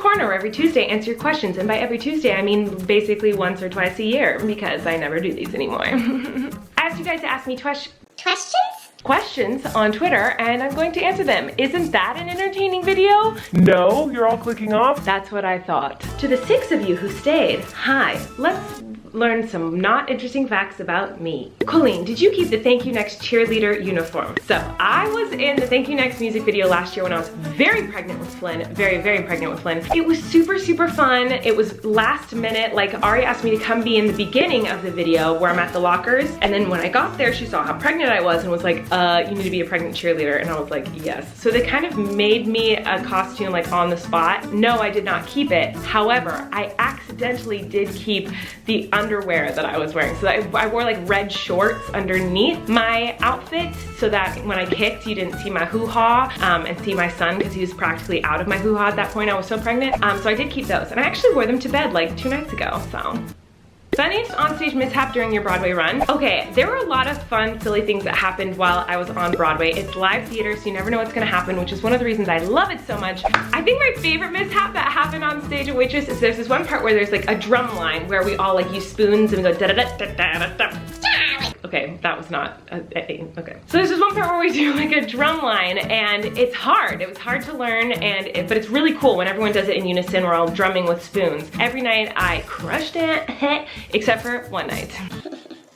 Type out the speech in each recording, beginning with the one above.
corner where every Tuesday I answer your questions, and by every Tuesday I mean basically once or twice a year because I never do these anymore. I asked you guys to ask me questions on Twitter, and I'm going to answer them. Isn't that an entertaining video? No, you're all clicking off? That's what I thought. To the 6 of you who stayed, hi. Let's learn some not interesting facts about me. Colleen, did you keep the Thank You Next cheerleader uniform? So I was in the Thank You Next music video last year when I was very pregnant with Flynn, very pregnant with Flynn. It was super fun. It was last minute. Like, Ari asked me to come be in the beginning of the video where I'm at the lockers, and then when I got there, she saw how pregnant I was and was like, you need to be a pregnant cheerleader, and I was like, yes. So they kind of made me a costume like on the spot. No, I did not keep it. However, I accidentally did keep the underwear that I was wearing. So I wore like red shorts underneath my outfit so that when I kicked, you didn't see my hoo-ha and see my son because he was practically out of my hoo-ha at that point. I was so pregnant. So I did keep those, and I actually wore them to bed like 2 nights ago, so. Funniest onstage mishap during your Broadway run. Okay, there were a lot of fun, silly things that happened while I was on Broadway. It's live theater, so you never know what's gonna happen, which is one of the reasons I love it so much. I think my favorite mishap that happened on stage at Waitress is there's this one part where there's like a drum line where we all like use spoons and we go da-da-da-da-da-da-da. Okay, that was not okay. So there's this one part where we do like a drum line, and it's hard. It was hard to learn, but it's really cool when everyone does it in unison. We're all drumming with spoons. Every night I crushed it, except for one night.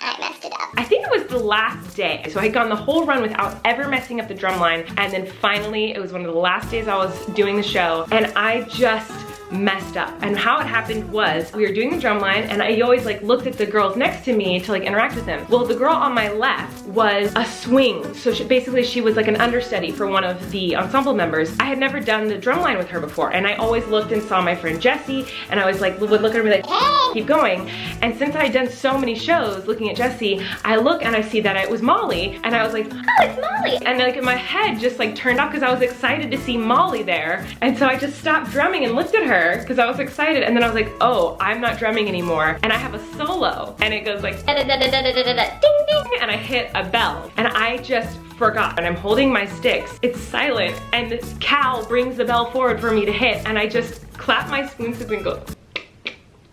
I messed it up. I think it was the last day. So I had gone the whole run without ever messing up the drum line, and then finally it was one of the last days I was doing the show, and I just messed up. And how it happened was we were doing the drum line, and I always like looked at the girls next to me to like interact with them. Well, the girl on my left was a swing. So basically she was like an understudy for one of the ensemble members. I had never done the drum line with her before, and I always looked and saw my friend Jessie, and I was like, would look at her and be like, hey, keep going. And since I had done so many shows looking at Jessie, I look and I see that it was Molly, and I was like, oh, it's Molly. And like in my head just like turned off because I was excited to see Molly there. And so I just stopped drumming and looked at her because I was excited, and then I was like, oh, I'm not drumming anymore, and I have a solo, and it goes like ding ding, and I hit a bell, and I just forgot, and I'm holding my sticks. It's silent, and Cal brings the bell forward for me to hit, and I just clap my spoons and go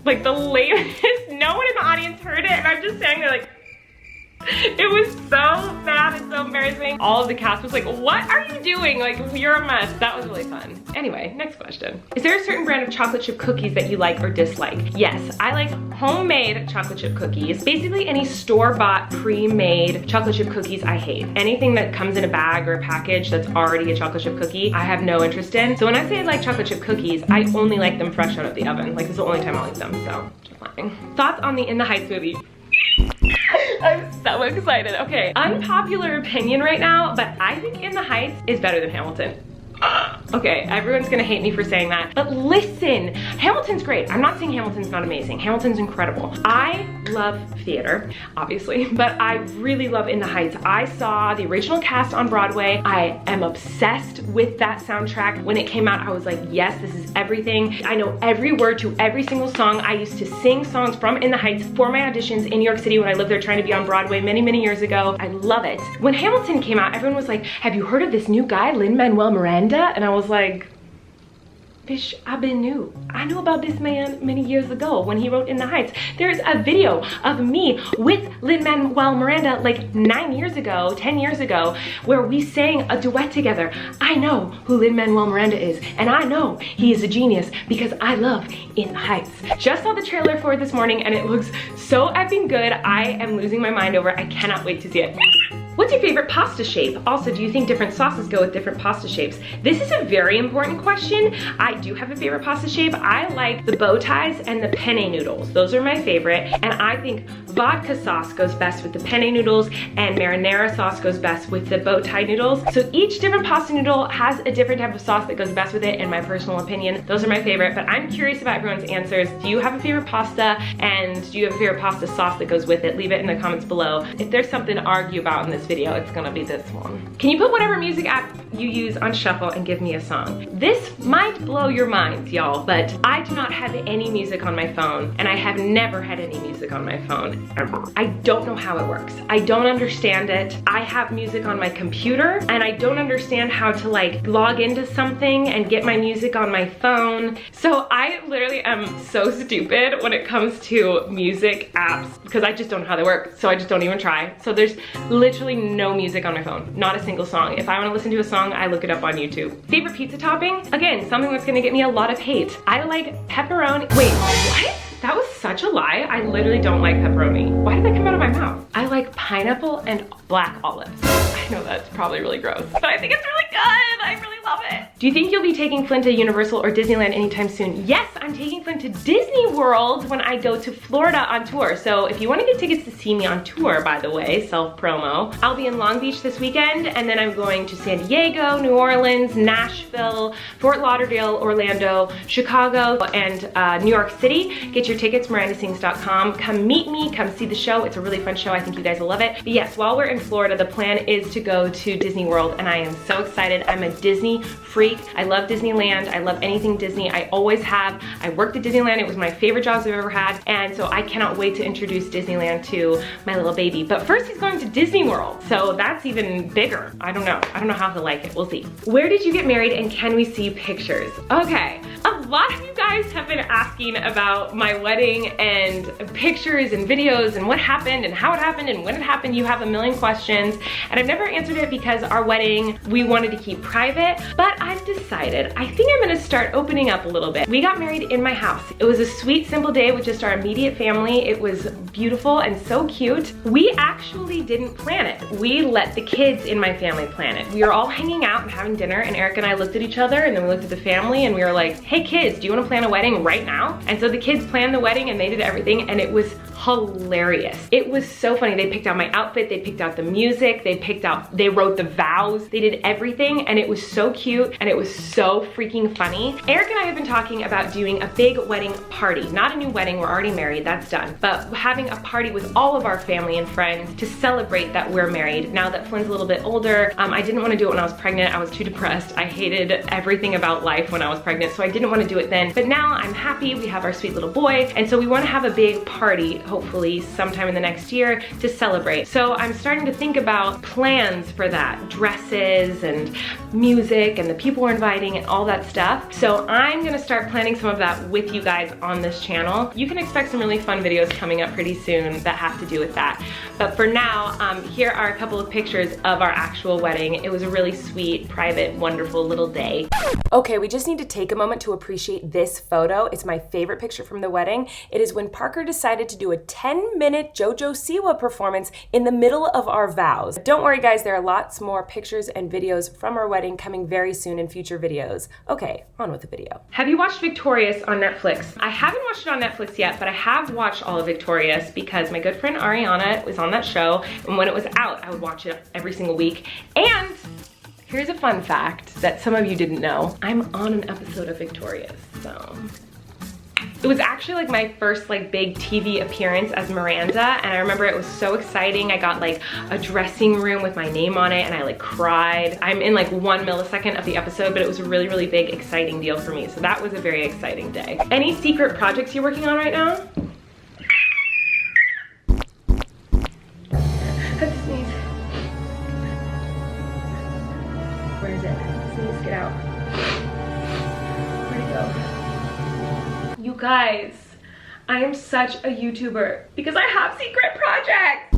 like the lamest. No one in the audience heard it, and I'm just standing there like. It was so bad and so embarrassing. All of the cast was like, what are you doing? Like, you're a mess. That was really fun. Anyway, next question. Is there a certain brand of chocolate chip cookies that you like or dislike? Yes, I like homemade chocolate chip cookies. Basically any store-bought, pre-made chocolate chip cookies I hate. Anything that comes in a bag or a package that's already a chocolate chip cookie, I have no interest in. So when I say I like chocolate chip cookies, I only like them fresh out of the oven. Like, this is the only time I like them, so just lying. Thoughts on the In the Heights movie? I'm so excited. Okay, unpopular opinion right now, but I think In the Heights is better than Hamilton. Okay, everyone's gonna hate me for saying that, but listen, Hamilton's great. I'm not saying Hamilton's not amazing. Hamilton's incredible. I love theater, obviously, but I really love In the Heights. I saw the original cast on Broadway. I am obsessed with that soundtrack. When it came out, I was like, yes, this is everything. I know every word to every single song. I used to sing songs from In the Heights for my auditions in New York City when I lived there trying to be on Broadway many years ago. I love it. When Hamilton came out, everyone was like, have you heard of this new guy, Lin-Manuel Miranda? And I was like, bitch, I knew about this man many years ago when he wrote In the Heights. There's a video of me with Lin-Manuel Miranda like 9 years ago, 10 years ago, where we sang a duet together. I know who Lin-Manuel Miranda is, and I know he is a genius because I love In the Heights. Just saw the trailer for it this morning, and it looks so effing good. I am losing my mind over it. I cannot wait to see it. What's your favorite pasta shape? Also, do you think different sauces go with different pasta shapes? This is a very important question. I do have a favorite pasta shape. I like the bow ties and the penne noodles. Those are my favorite. And I think vodka sauce goes best with the penne noodles, and marinara sauce goes best with the bow tie noodles. So each different pasta noodle has a different type of sauce that goes best with it, in my personal opinion. Those are my favorite, but I'm curious about everyone's answers. Do you have a favorite pasta, and do you have a favorite pasta sauce that goes with it? Leave it in the comments below. If there's something to argue about in this video, it's gonna be this one. Can you put whatever music app you use on shuffle and give me a song? This might blow your minds, y'all, but I do not have any music on my phone, and I have never had any music on my phone, ever. I don't know how it works. I don't understand it. I have music on my computer, and I don't understand how to like log into something and get my music on my phone. So I literally am so stupid when it comes to music apps because I just don't know how they work, so I just don't even try. So there's literally no music on my phone, not a single song. If I want to listen to a song, I look it up on YouTube. Favorite pizza topping? Again, something that's gonna get me a lot of hate. I like pepperoni. Wait, what? That was such a lie. I literally don't like pepperoni. Why did that come out of my mouth? I like pineapple and black olives. I know that's probably really gross, but I think it's really good. I really love it. Do you think you'll be taking Flynn to Universal or Disneyland anytime soon? Yes, I'm taking Flynn to Disney World when I go to Florida on tour. So if you want to get tickets to see me on tour, by the way, self-promo, I'll be in Long Beach this weekend, and then I'm going to San Diego, New Orleans, Nashville, Fort Lauderdale, Orlando, Chicago, and New York City. Get your tickets, mirandasings.com. Come meet me, come see the show. It's a really fun show. I think you guys will love it. But yes, while we're in Florida, the plan is to go to Disney World, and I am so excited. I'm a Disney freak. I love Disneyland. I love anything Disney. I always have. I worked at Disneyland. It was my favorite jobs I've ever had, and so I cannot wait to introduce Disneyland to my little baby. But first, he's going to Disney World, so that's even bigger. I don't know. I don't know how he'll like it. We'll see. Where did you get married, and can we see pictures? Okay, a lot of you guys have been asking about my wedding and pictures and videos and what happened and how it happened and when it happened. You have a million questions, and I've never answered it because our wedding, we wanted to keep private, but I've decided I think I'm gonna start opening up a little bit. We got married in my house. It was a sweet, simple day with just our immediate family. It was beautiful and so cute. We actually didn't plan it. We let the kids in my family plan it. We were all hanging out and having dinner, and Eric and I looked at each other, and then we looked at the family, and we were like, hey kids, do you wanna plan a wedding right now? And so the kids planned the wedding, and they did everything, and it was hilarious. It was so funny. They picked out my outfit, they picked out the music, they wrote the vows, they did everything, and it was so cute, and it was so freaking funny. Eric and I have been talking about doing a big wedding party. Not a new wedding, we're already married, that's done. But having a party with all of our family and friends to celebrate that we're married. Now that Flynn's a little bit older, I didn't want to do it when I was pregnant. I was too depressed. I hated everything about life when I was pregnant, so I didn't want to do it then. But now I'm happy, we have our sweet little boy, and so we want to have a big party, hopefully sometime in the next year, to celebrate. So I'm starting to think about plans for that, dresses and music and the people we're inviting and all that stuff. So I'm gonna start planning some of that with you guys on this channel. You can expect some really fun videos coming up pretty soon that have to do with that. But for now, here are a couple of pictures of our actual wedding. It was a really sweet, private, wonderful little day. Okay, we just need to take a moment to appreciate this photo. It's my favorite picture from the wedding. It is when Parker decided to do a 10-minute JoJo Siwa performance in the middle of our vows. Don't worry guys, there are lots more pictures and videos from our wedding coming very soon in future videos. Okay, on with the video. Have you watched Victorious on Netflix? I haven't watched it on Netflix yet, but I have watched all of Victorious because my good friend Ariana was on that show, and when it was out, I would watch it every single week. And here's a fun fact that some of you didn't know. I'm on an episode of Victorious, so. It was actually like my first like big TV appearance as Miranda, and I remember it was so exciting. I got like a dressing room with my name on it, and I like cried. I'm in like 1 millisecond of the episode, but it was a really, really big, exciting deal for me. So that was a very exciting day. Any secret projects you're working on right now? Let's sneeze. Where is it? Sneeze, get out. Where'd it go? You guys, I am such a YouTuber because I have secret projects.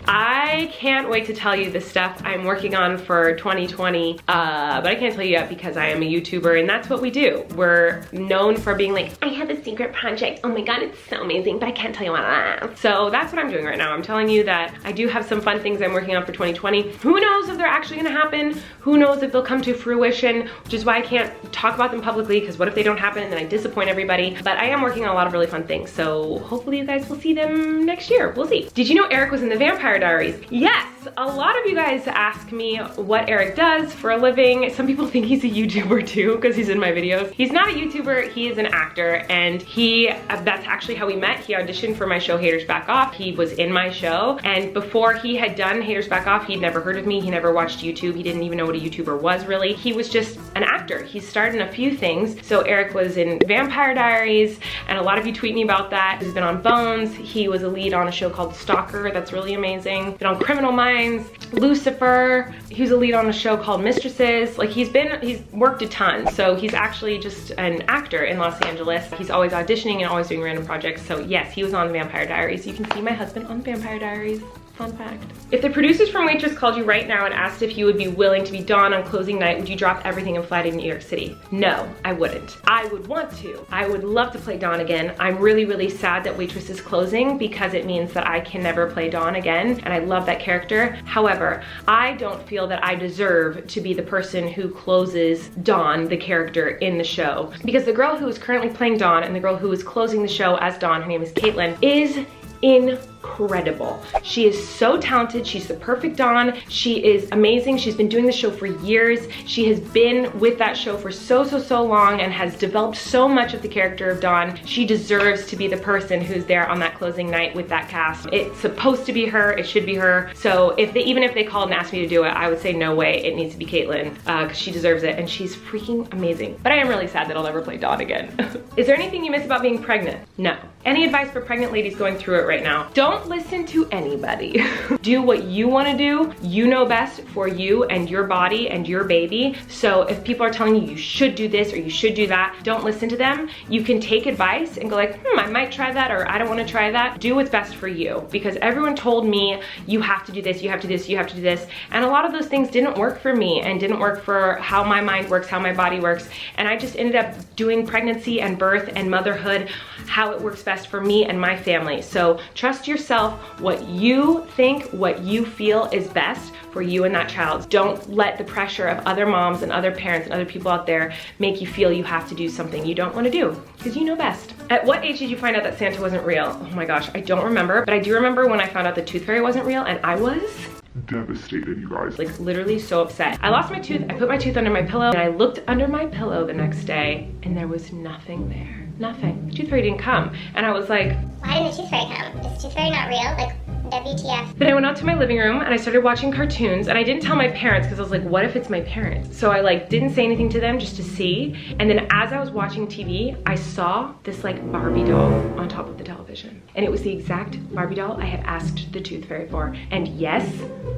I can't wait to tell you the stuff I'm working on for 2020, but I can't tell you yet because I am a YouTuber, and that's what we do. We're known for being like, I have a secret project. Oh my God, it's so amazing, but I can't tell you what it is. So that's what I'm doing right now. I'm telling you that I do have some fun things I'm working on for 2020. Who knows if they're actually gonna happen? Who knows if they'll come to fruition, which is why I can't talk about them publicly, because what if they don't happen and then I disappoint everybody? But I am working on a lot of really fun things, so hopefully you guys will see them next year. We'll see. Did you know Eric was in the Vampire Diaries? Yes, a lot of you guys ask me what Eric does for a living. Some people think he's a YouTuber too because he's in my videos. He's not a YouTuber, he is an actor, and that's actually how we met. He auditioned for my show Haters Back Off. He was in my show, and before he had done Haters Back Off, he'd never heard of me. He never watched YouTube. He didn't even know what a YouTuber was really. He was just an actor. He starred in a few things. So Eric was in Vampire Diaries, and a lot of you tweet me about that. He's been on Bones. He was a lead on a show called Stalker. That's really amazing. Been on Criminal Minds, Lucifer. He was a lead on a show called Mistresses. Like he's worked a ton. So he's actually just an actor in Los Angeles. He's always auditioning and always doing random projects. So yes, he was on Vampire Diaries. You can see my husband on Vampire Diaries. Fun fact. If the producers from Waitress called you right now and asked if you would be willing to be Dawn on closing night, would you drop everything and fly to New York City? No, I wouldn't. I would want to. I would love to play Dawn again. I'm really, really sad that Waitress is closing because it means that I can never play Dawn again, and I love that character. However, I don't feel that I deserve to be the person who closes Dawn, the character in the show, because the girl who is currently playing Dawn and the girl who is closing the show as Dawn, her name is Caitlin, is incredible. She is so talented. She's the perfect Dawn. She is amazing. She's been doing the show for years. She has been with that show for so long and has developed so much of the character of Dawn. She deserves to be the person who's there on that closing night with that cast. It's supposed to be her. It should be her. So even if they called and asked me to do it, I would say no way. It needs to be Caitlin because she deserves it, and she's freaking amazing. But I am really sad that I'll never play Dawn again. Is there anything you miss about being pregnant? No. Any advice for pregnant ladies going through it right now? Don't listen to anybody. Do what you want to do. You know best for you and your body and your baby. So if people are telling you you should do this or you should do that, don't listen to them. You can take advice and go like, I might try that, or I don't want to try that. Do what's best for you, because everyone told me you have to do this, you have to do this, you have to do this. And a lot of those things didn't work for me and didn't work for how my mind works, how my body works. And I just ended up doing pregnancy and birth and motherhood how it works best for me and my family. So trust yourself, what you think, what you feel is best for you and that child. Don't let the pressure of other moms and other parents and other people out there make you feel you have to do something you don't want to do, because you know best. At what age did you find out that Santa wasn't real? Oh my gosh, I don't remember, but I do remember when I found out the Tooth Fairy wasn't real, and I was devastated, you guys. Like literally so upset. I lost my tooth, I put my tooth under my pillow, and I looked under my pillow the next day, and there was nothing there. Nothing. The Tooth Fairy didn't come. And I was like, why didn't the Tooth Fairy come? Is the Tooth Fairy not real? Like, WTF. Then I went out to my living room and I started watching cartoons, and I didn't tell my parents because I was like, what if it's my parents? So I like didn't say anything to them just to see. And then as I was watching TV, I saw this like Barbie doll on top of the television. And it was the exact Barbie doll I had asked the Tooth Fairy for. And yes,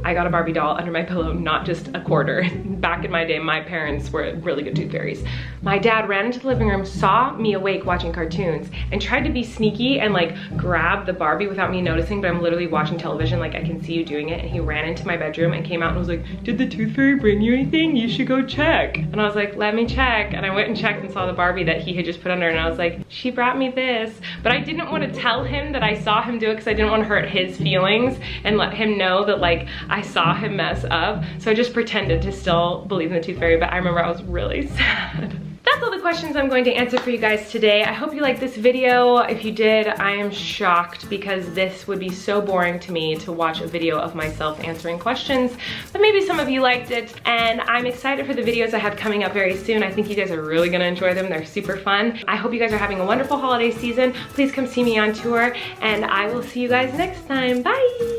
I got a Barbie doll under my pillow, not just a quarter. Back in my day, my parents were really good tooth fairies. My dad ran into the living room, saw me awake watching cartoons, and tried to be sneaky and like grab the Barbie without me noticing, but I'm literally watching television, like I can see you doing it. And he ran into my bedroom and came out and was like, did the Tooth Fairy bring you anything? You should go check. And I was like, let me check. And I went and checked and saw the Barbie that he had just put under, and I was like, she brought me this. But I didn't want to tell him that I saw him do it because I didn't want to hurt his feelings and let him know that like I saw him mess up. So I just pretended to still believe in the Tooth Fairy, but I remember I was really sad. That's all the questions I'm going to answer for you guys today. I hope you liked this video. If you did, I am shocked because this would be so boring to me to watch a video of myself answering questions, but maybe some of you liked it, and I'm excited for the videos I have coming up very soon. I think you guys are really gonna enjoy them. They're super fun. I hope you guys are having a wonderful holiday season. Please come see me on tour, and I will see you guys next time. Bye!